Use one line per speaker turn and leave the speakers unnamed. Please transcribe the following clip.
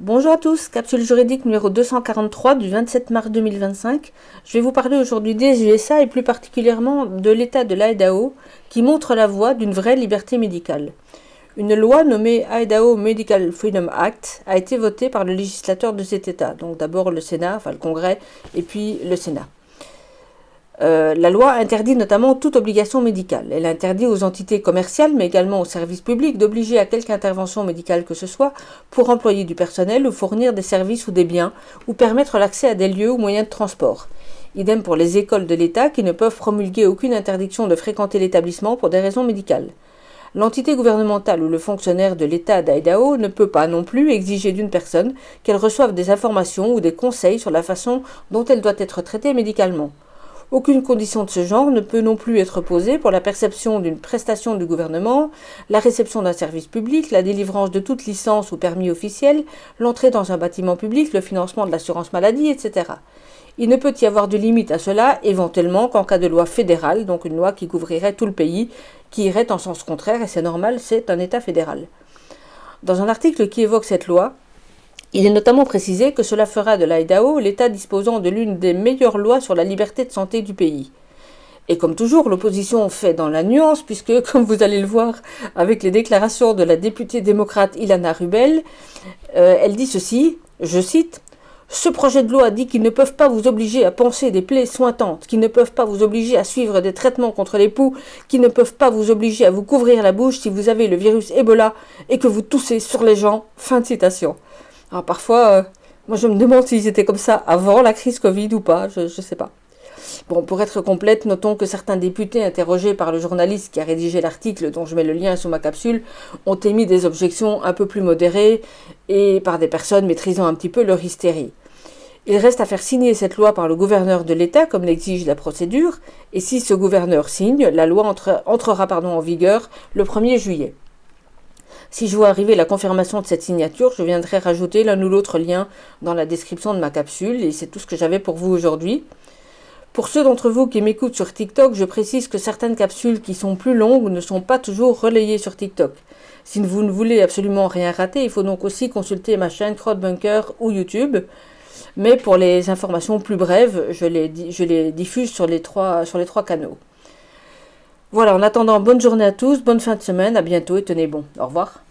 Bonjour à tous, capsule juridique numéro 243 du 27 mars 2025. Je vais vous parler aujourd'hui des USA et plus particulièrement de l'État de l'Idaho qui montre la voie d'une vraie liberté médicale. Une loi nommée Idaho Medical Freedom Act a été votée par le législateur de cet État, donc d'abord le Sénat, enfin le Congrès, et puis le Sénat. La loi interdit notamment toute obligation médicale. Elle interdit aux entités commerciales, mais également aux services publics, d'obliger à quelque intervention médicale que ce soit pour employer du personnel ou fournir des services ou des biens, ou permettre l'accès à des lieux ou moyens de transport. Idem pour les écoles de l'État qui ne peuvent promulguer aucune interdiction de fréquenter l'établissement pour des raisons médicales. L'entité gouvernementale ou le fonctionnaire de l'État d'Idaho ne peut pas non plus exiger d'une personne qu'elle reçoive des informations ou des conseils sur la façon dont elle doit être traitée médicalement. Aucune condition de ce genre ne peut non plus être posée pour la perception d'une prestation du gouvernement, la réception d'un service public, la délivrance de toute licence ou permis officiel, l'entrée dans un bâtiment public, le financement de l'assurance maladie, etc. Il ne peut y avoir de limite à cela, éventuellement, qu'en cas de loi fédérale, donc une loi qui couvrirait tout le pays, qui irait en sens contraire, et c'est normal, c'est un État fédéral. Dans un article qui évoque cette loi, il est notamment précisé que cela fera de l'Idaho l'État disposant de l'une des meilleures lois sur la liberté de santé du pays. Et comme toujours, l'opposition fait dans la nuance, puisque, comme vous allez le voir avec les déclarations de la députée démocrate Ilana Rubel, elle dit ceci, je cite, « Ce projet de loi dit qu'ils ne peuvent pas vous obliger à panser des plaies sointantes, qu'ils ne peuvent pas vous obliger à suivre des traitements contre les poux, qu'ils ne peuvent pas vous obliger à vous couvrir la bouche si vous avez le virus Ebola et que vous toussez sur les gens. » Fin de citation. Alors parfois, moi je me demande s'ils étaient comme ça avant la crise Covid ou pas, je sais pas. Bon, pour être complète, notons que certains députés interrogés par le journaliste qui a rédigé l'article dont je mets le lien sous ma capsule ont émis des objections un peu plus modérées et par des personnes maîtrisant un petit peu leur hystérie. Il reste à faire signer cette loi par le gouverneur de l'État comme l'exige la procédure et si ce gouverneur signe, la loi entrera en vigueur le 1er juillet. Si je vois arriver la confirmation de cette signature, je viendrai rajouter l'un ou l'autre lien dans la description de ma capsule et c'est tout ce que j'avais pour vous aujourd'hui. Pour ceux d'entre vous qui m'écoutent sur TikTok, je précise que certaines capsules qui sont plus longues ne sont pas toujours relayées sur TikTok. Si vous ne voulez absolument rien rater, il faut donc aussi consulter ma chaîne Crowdbunker ou YouTube. Mais pour les informations plus brèves, je les diffuse sur les trois canaux. Voilà, en attendant, bonne journée à tous, bonne fin de semaine, à bientôt et tenez bon. Au revoir.